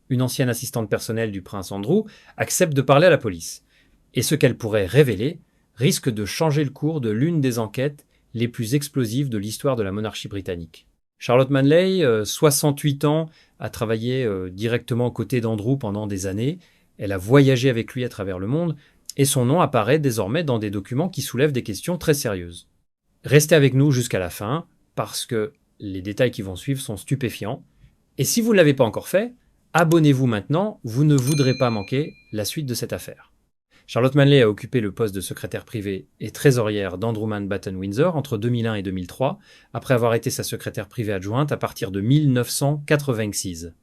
une ancienne assistante personnelle du prince Andrew, accepte de parler à la police. Et ce qu'elle pourrait révéler risque de changer le cours de l'une des enquêtes les plus explosives de l'histoire de la monarchie britannique. Charlotte Manley, 68 ans, a travaillé directement aux côtés d'Andrew pendant des années. Elle a voyagé avec lui à travers le monde et son nom apparaît désormais dans des documents qui soulèvent des questions très sérieuses. Restez avec nous jusqu'à la fin parce que les détails qui vont suivre sont stupéfiants. Et si vous ne l'avez pas encore fait, abonnez-vous maintenant, vous ne voudrez pas manquer la suite de cette affaire. Charlotte Manley a occupé le poste de secrétaire privée et trésorière d'Andrew Mountbatten Windsor entre 2001 et 2003, après avoir été sa secrétaire privée adjointe à partir de 1986.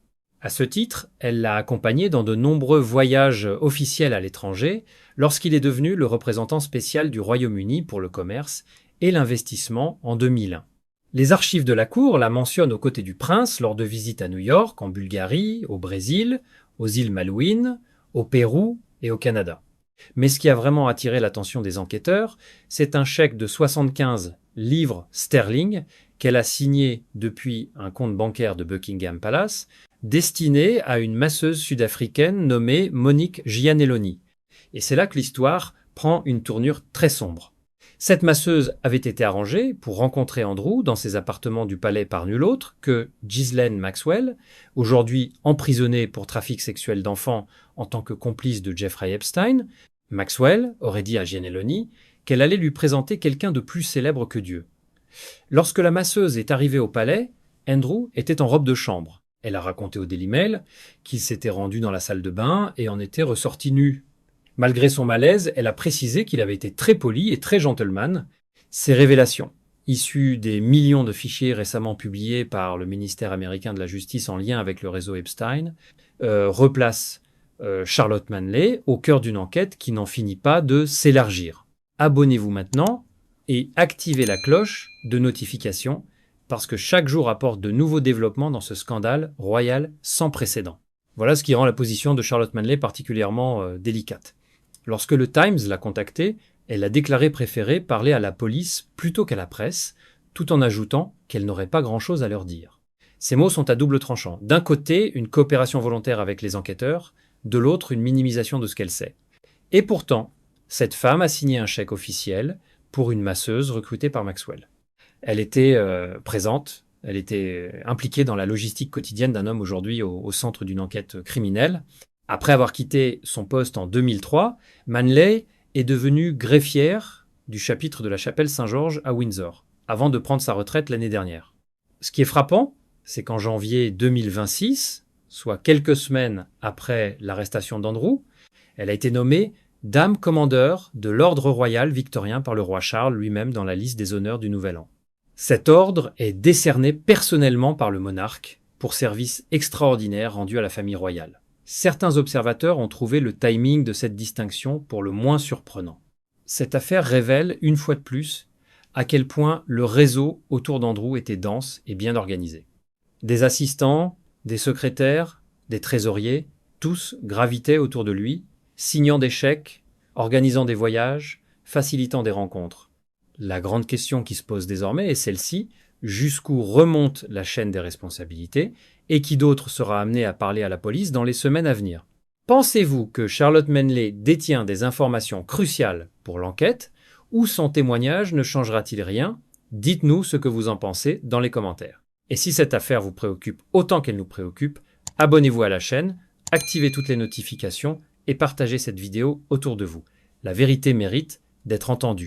À ce titre, elle l'a accompagné dans de nombreux voyages officiels à l'étranger lorsqu'il est devenu le représentant spécial du Royaume-Uni pour le commerce et l'investissement en 2001. Les archives de la cour la mentionnent aux côtés du prince lors de visites à New York, en Bulgarie, au Brésil, aux îles Malouines, au Pérou et au Canada. Mais ce qui a vraiment attiré l'attention des enquêteurs, c'est un chèque de 75 livres sterling qu'elle a signé depuis un compte bancaire de Buckingham Palace, destiné à une masseuse sud-africaine nommée Monique Gianelloni. Et c'est là que l'histoire prend une tournure très sombre. Cette masseuse avait été arrangée pour rencontrer Andrew dans ses appartements du palais par nul autre que Ghislaine Maxwell, aujourd'hui emprisonnée pour trafic sexuel d'enfants en tant que complice de Jeffrey Epstein. Maxwell aurait dit à Gianelloni qu'elle allait lui présenter quelqu'un de plus célèbre que Dieu. Lorsque la masseuse est arrivée au palais, Andrew était en robe de chambre. Elle a raconté au Daily Mail qu'il s'était rendu dans la salle de bain et en était ressorti nu. Malgré son malaise, elle a précisé qu'il avait été très poli et très gentleman. Ces révélations, issues des millions de fichiers récemment publiés par le ministère américain de la Justice en lien avec le réseau Epstein, replacent Charlotte Manley au cœur d'une enquête qui n'en finit pas de s'élargir. Abonnez-vous maintenant et activez la cloche de notification parce que chaque jour apporte de nouveaux développements dans ce scandale royal sans précédent. Voilà ce qui rend la position de Charlotte Manley particulièrement délicate. Lorsque le Times l'a contactée, elle a déclaré préférer parler à la police plutôt qu'à la presse, tout en ajoutant qu'elle n'aurait pas grand-chose à leur dire. Ces mots sont à double tranchant. D'un côté, une coopération volontaire avec les enquêteurs, de l'autre, une minimisation de ce qu'elle sait. Et pourtant, cette femme a signé un chèque officiel pour une masseuse recrutée par Maxwell. Elle était présente, elle était impliquée dans la logistique quotidienne d'un homme aujourd'hui au centre d'une enquête criminelle. Après avoir quitté son poste en 2003, Manley est devenue greffière du chapitre de la chapelle Saint-Georges à Windsor, avant de prendre sa retraite l'année dernière. Ce qui est frappant, c'est qu'en janvier 2026, soit quelques semaines après l'arrestation d'Andrew, elle a été nommée Dame commandeur de l'ordre royal victorien par le roi Charles lui-même dans la liste des honneurs du Nouvel An. Cet ordre est décerné personnellement par le monarque pour services extraordinaires rendus à la famille royale. Certains observateurs ont trouvé le timing de cette distinction pour le moins surprenant. Cette affaire révèle, une fois de plus, à quel point le réseau autour d'Andrew était dense et bien organisé. Des assistants, des secrétaires, des trésoriers, tous gravitaient autour de lui, signant des chèques, organisant des voyages, facilitant des rencontres. La grande question qui se pose désormais est celle-ci: jusqu'où remonte la chaîne des responsabilités et qui d'autre sera amené à parler à la police dans les semaines à venir? Pensez-vous que Charlotte Manley détient des informations cruciales pour l'enquête ou son témoignage ne changera-t-il rien? Dites-nous ce que vous en pensez dans les commentaires. Et si cette affaire vous préoccupe autant qu'elle nous préoccupe, abonnez-vous à la chaîne, activez toutes les notifications et partagez cette vidéo autour de vous. La vérité mérite d'être entendue.